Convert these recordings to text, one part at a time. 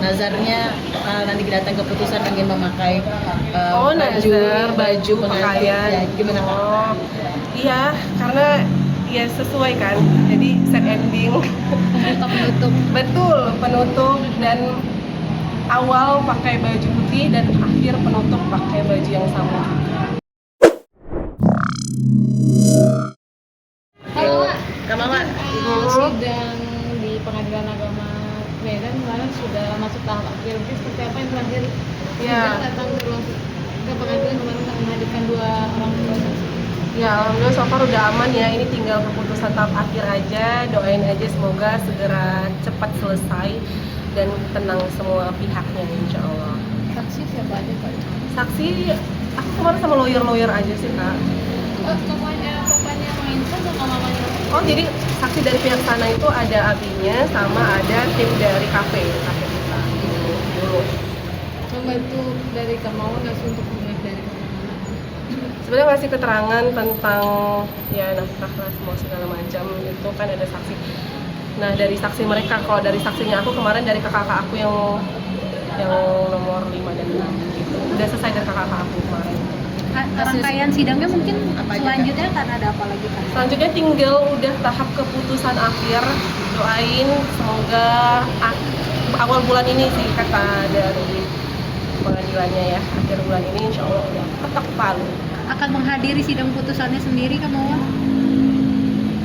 nazarnya nanti datang keputusan ingin memakai baju pengantin ya, gimana Kak? Oh iya, karena ya sesuai kan, jadi set ending Penutup betul, penutup dan awal pakai baju putih dan akhir penutup pakai baju yang sama. Kalau Kak Mama, sidang di Pengadilan Agama Medan kemarin sudah masuk tahap akhir. Mungkin seperti apa yang terakhir? Ya. Datang ke pengadilan kemarin menghadirkan 2 orang tua. Ya, alhamdulillah so far udah aman ya. Ini tinggal keputusan tahap akhir aja. Doain aja semoga segera cepat selesai dan tenang semua pihaknya, insya Allah. Saksi siapa aja Pak? Saksi, aku kemarin sama lawyer aja sih Kak. Papanya menginfo sama mamanya? Oh jadi saksi dari pihak sana itu ada abinya sama ada tim dari kafe kita dulu. Membantu dari Kamawan nggak sih untuk melihat dari kemana-mana? Sebenarnya ngasih keterangan tentang ya nafkah lah semua segala macam itu kan ada saksi. Nah dari saksi mereka, kalau dari saksinya aku kemarin dari kakak aku yang nomor 5 dan 6 gitu. Udah selesai dari kakak aku kemarin. Rangkaian sidangnya mungkin Apa aja, selanjutnya kan ada apa lagi kan? Selanjutnya tinggal udah tahap keputusan akhir. Doain semoga awal bulan ini sih kata dari pengadilannya ya, akhir bulan ini insya Allah udah ketok palu. Akan menghadiri sidang putusannya sendiri kamu?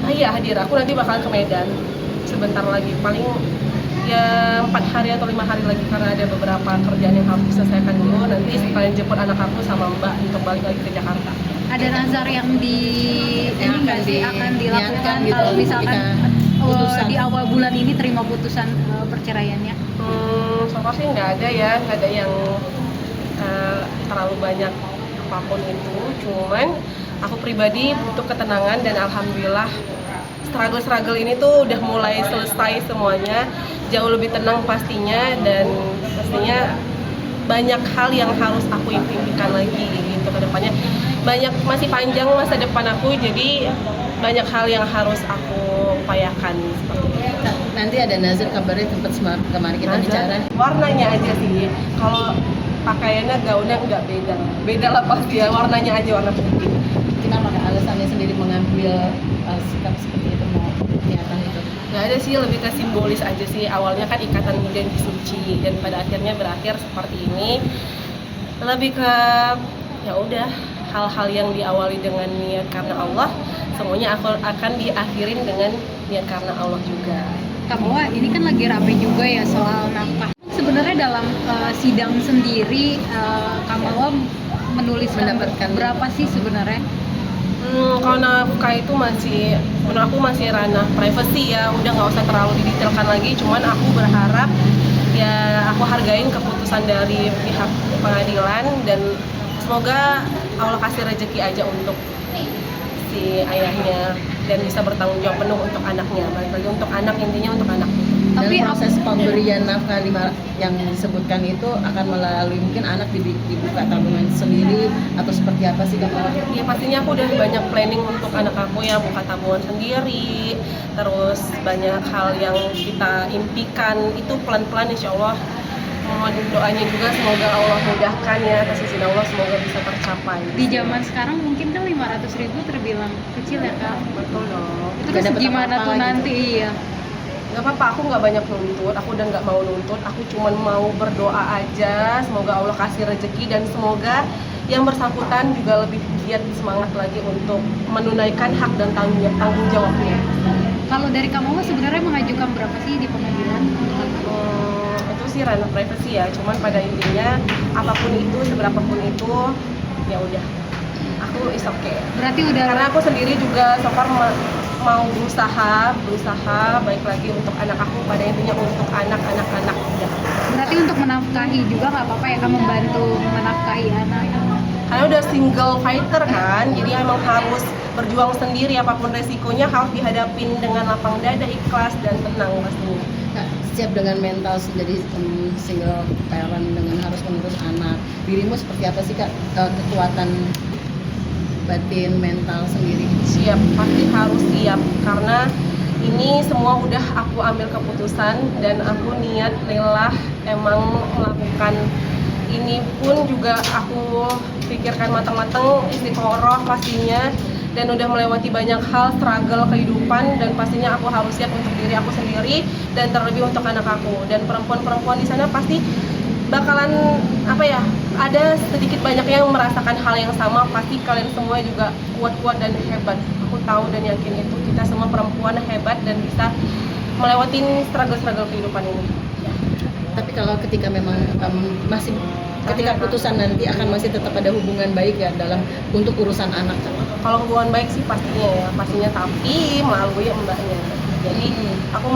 Iya hadir, aku nanti bakalan ke Medan sebentar lagi, paling ya 4 hari atau 5 hari lagi karena ada beberapa kerjaan yang harus diselesaikan dulu. Nanti sekalian jemput anak aku sama Mbak untuk balik lagi ke Jakarta. Ada nazar yang akan dilakukan gitu, kalau misalkan putusan. di awal bulan ini terima putusan perceraiannya? So far sih nggak ada ya, nggak ada yang terlalu banyak apapun itu. Cuman aku pribadi butuh ketenangan dan alhamdulillah struggle ini tuh udah mulai selesai semuanya, jauh lebih tenang pastinya, dan pastinya banyak hal yang harus aku impikan lagi gitu ke depannya. Masih panjang masa depan aku, jadi banyak hal yang harus aku upayakan seperti itu. Nanti ada nazar kabarnya tempat kemarin kita bicara. Warnanya aja sih, kalau pakaiannya gaunnya nggak beda lah pasti ya, warnanya aja warna putih. Kenapa Kak alasannya sendiri mengambil sikap seperti itu, mau kelihatan itu? Nggak ada sih, lebih ke simbolis aja sih. Awalnya kan ikatan janji suci dan pada akhirnya berakhir seperti ini. Lebih ke ya udah, hal-hal yang diawali dengan niat karena Allah, semuanya akan diakhirin dengan niat karena Allah juga. Kamu ini kan lagi rame juga ya soal nafkah. Sebenarnya dalam sidang sendiri Kamu mendapatkan berapa sih sebenarnya? Kalau nafkah itu menurut aku masih ranah privacy ya, udah nggak usah terlalu didetailkan lagi. Cuman aku berharap ya aku hargain keputusan dari pihak pengadilan dan semoga Allah kasih rezeki aja untuk si ayahnya dan bisa bertanggung jawab penuh untuk anaknya. Balik lagi untuk anak, intinya untuk anak. Tapi proses pemberian nafkah yang disebutkan itu akan melalui mungkin anak dibuka tabungan sendiri atau seperti apa sih Kak? Ya pastinya aku udah banyak planning untuk anak aku ya, buka tabungan sendiri, terus banyak hal yang kita impikan itu pelan-pelan insya Allah. Mohon doanya juga semoga Allah mudahkan ya, atas izin Allah semoga bisa tercapai. Di zaman sekarang mungkin kan 500.000 terbilang kecil ya Kak? Betul dong. Itu kan gimana tuh nanti? Iya. Gak apa-apa, aku nggak banyak nuntut, aku udah nggak mau nuntut, aku cuma mau berdoa aja, semoga Allah kasih rezeki dan semoga yang bersangkutan juga lebih giat semangat lagi untuk menunaikan hak dan tanggung jawabnya. Kalau dari kamu sebenarnya mengajukan berapa sih di pengadilan? Itu sih ranah privasi ya, cuman pada intinya apapun itu, seberapapun itu, ya udah, aku is okay. Berarti udah. Karena aku sendiri juga so far mau berusaha baik lagi untuk anak aku, pada intinya untuk anak udah. Berarti untuk menafkahi juga nggak apa-apa ya Kak, membantu menafkahi anak? Karena udah single fighter kan, jadi emang harus berjuang sendiri, apapun resikonya harus dihadapin dengan lapang dada, ikhlas dan tenang pastinya. Kak, siap dengan mental jadi single parent dengan harus mengurus anak. Dirimu seperti apa sih Kak, kekuatan batin mental sendiri? Siap, pasti harus siap, karena ini semua udah aku ambil keputusan dan aku niat lelah emang melakukan ini pun juga aku pikirkan matang-matang, istiqoroh pastinya, dan udah melewati banyak hal, struggle kehidupan, dan pastinya aku harus siap untuk diri aku sendiri dan terlebih untuk anak aku. Dan perempuan-perempuan di sana pasti bakalan ada sedikit banyak yang merasakan hal yang sama. Pasti kalian semua juga kuat-kuat dan hebat. Aku tahu dan yakin itu, kita semua perempuan hebat dan bisa melewatin struggle-struggle kehidupan ini. Tapi kalau ketika memang masih ketika putusan nanti akan masih tetap ada hubungan baik ya dalam untuk urusan anak. Kalau hubungan baik sih pastinya, tapi melalui mbaknya. Jadi aku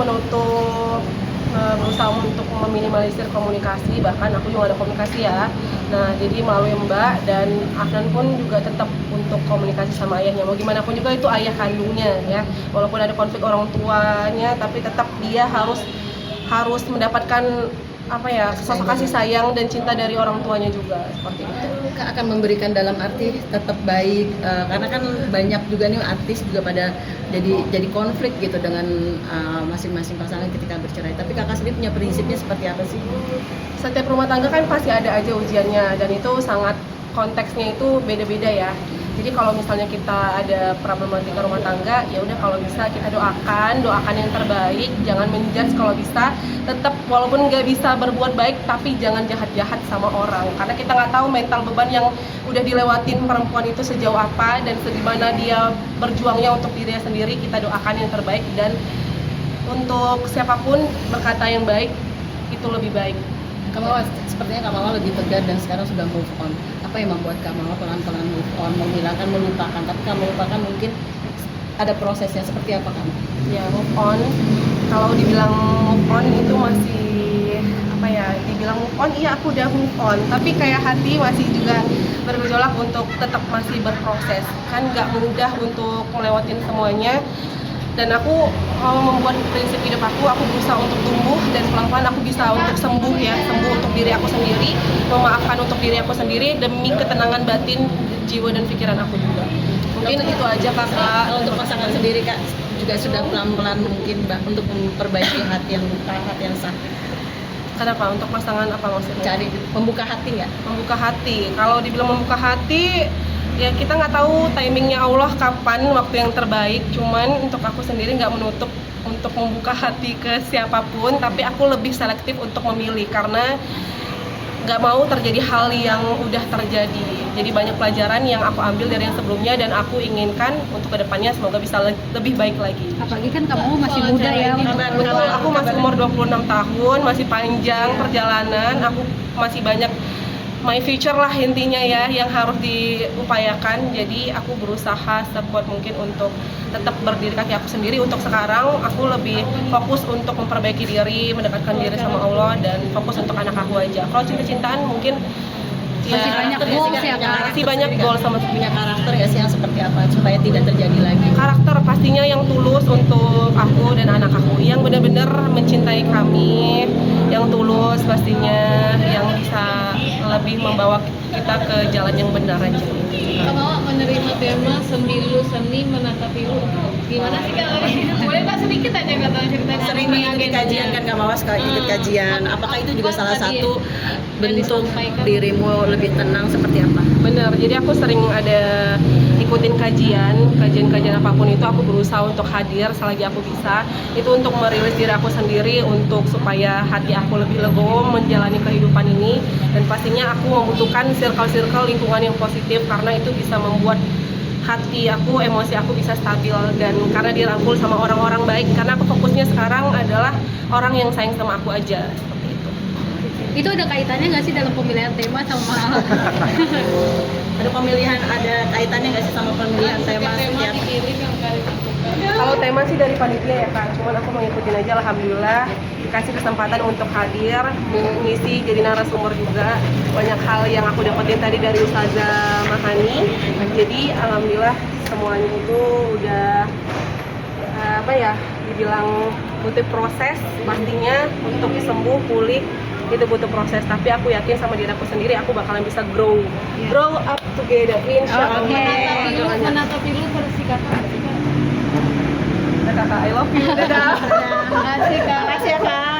berusaha untuk meminimalisir komunikasi, bahkan aku juga ada komunikasi ya. Nah, jadi melalui mbak, dan Afnan pun juga tetap untuk komunikasi sama ayahnya. Mau gimana pun juga itu ayah kandungnya ya. Walaupun ada konflik orang tuanya, tapi tetap dia harus mendapatkan sosok kasih sayang dan cinta dari orang tuanya juga, seperti itu. Kak akan memberikan dalam arti tetap baik, karena kan banyak juga nih artis juga pada jadi konflik gitu dengan masing-masing pasangan ketika bercerai. Tapi kakak sendiri punya prinsipnya seperti apa sih? Setiap rumah tangga kan pasti ada aja ujiannya, dan itu sangat konteksnya itu beda-beda ya. Jadi kalau misalnya kita ada problematika rumah tangga, ya udah kalau bisa kita doakan yang terbaik, jangan menjudge. Kalau bisa tetap walaupun nggak bisa berbuat baik, tapi jangan jahat-jahat sama orang, karena kita nggak tahu mental beban yang udah dilewatin perempuan itu sejauh apa dan segimana dia berjuangnya untuk dirinya sendiri. Kita doakan yang terbaik, dan untuk siapapun berkata yang baik itu lebih baik. Sepertinya Kak Mawar lebih tegar dan sekarang sudah move on. Apa yang membuat Kak Mawar pelan-pelan move on, melupakan? Tapi Kak melupakan mungkin ada prosesnya, seperti apa Kak? Ya, move on. Kalau dibilang move on itu masih dibilang move on, iya aku udah move on. Tapi kayak hati masih juga bergejolak untuk tetap masih berproses. Kan nggak mudah untuk melewatin semuanya. Dan aku mau membuat prinsip hidup aku berusaha untuk tumbuh dan pelan-pelan aku bisa untuk sembuh untuk diri aku sendiri, memaafkan untuk diri aku sendiri demi ketenangan batin, jiwa dan pikiran aku juga. Mungkin itu aja kakak. Untuk pasangan sendiri Kak juga sudah pelan-pelan mungkin Mbak untuk memperbaiki hati yang sakit. Kenapa? Untuk pasangan apa maksudnya? Cari membuka hati nggak? Membuka hati. Kalau dibilang membuka hati, ya kita nggak tahu timingnya Allah kapan waktu yang terbaik. Cuman untuk aku sendiri nggak menutup untuk membuka hati ke siapapun, tapi aku lebih selektif untuk memilih karena nggak mau terjadi hal yang udah terjadi. Jadi banyak pelajaran yang aku ambil dari yang sebelumnya, dan aku inginkan untuk kedepannya semoga bisa lebih baik lagi. Apalagi kan kamu masih muda ya. Betul, aku masih umur 26 tahun, masih panjang perjalanan, aku masih banyak my future lah intinya ya yang harus diupayakan. Jadi aku berusaha sekuat mungkin untuk tetap berdiri kaki aku sendiri. Untuk sekarang aku lebih fokus untuk memperbaiki diri, mendekatkan diri sama Allah, dan fokus untuk anak aku aja. Kalau cinta-cintaan mungkin masih banyak goals ya Kak. masih banyak goal sama Punya karakter ya sih yang seperti apa supaya tidak terjadi lagi? karakter pastinya yang tulus untuk aku dan anak aku, yang benar-benar mencintai kami, yang tulus pastinya, yang bisa lebih membawa kita ke jalan yang benar aja. Kamu menerima tema Sembilu Seni Menatapi Lu. Gimana sih Kak? Boleh Kak sedikit aja kata ceritanya. Sering mengikuti kajian kan Kak Mawar, suka ikut kajian. Apakah itu juga salah satu bentuk dirimu lebih tenang seperti apa? Bener, jadi aku sering ada ikutin kajian apapun itu, aku berusaha untuk hadir selagi aku bisa. Itu untuk merilis diri aku sendiri, untuk supaya hati aku lebih legowo menjalani kehidupan ini. Dan pastinya aku membutuhkan circle lingkungan yang positif, karena itu bisa membuat hati aku, emosi aku bisa stabil, dan karena dirangkul sama orang-orang baik. Karena aku fokusnya sekarang adalah orang yang sayang sama aku aja, seperti itu. Itu ada kaitannya nggak sih dalam pemilihan tema sama ada kaitannya nggak sih sama pemilihan tema setiap? dipilih yang kali tentukan. Kalau tema sih dari panitia ya Kak, cuman aku mengikutin aja, alhamdulillah dikasih kesempatan untuk hadir, mengisi jadi narasumber juga. Banyak hal yang aku dapetin tadi dari Ustazah Mahani. Jadi alhamdulillah semuanya itu udah dibilang butuh proses, pastinya untuk sembuh, pulih itu butuh proses. Tapi aku yakin sama diri aku sendiri, aku bakalan bisa grow up together, insya Allah. Menatapi Lu bersih kata. Kak. I love you. Dadah. Terima kasih Kak. Makasih ya kak.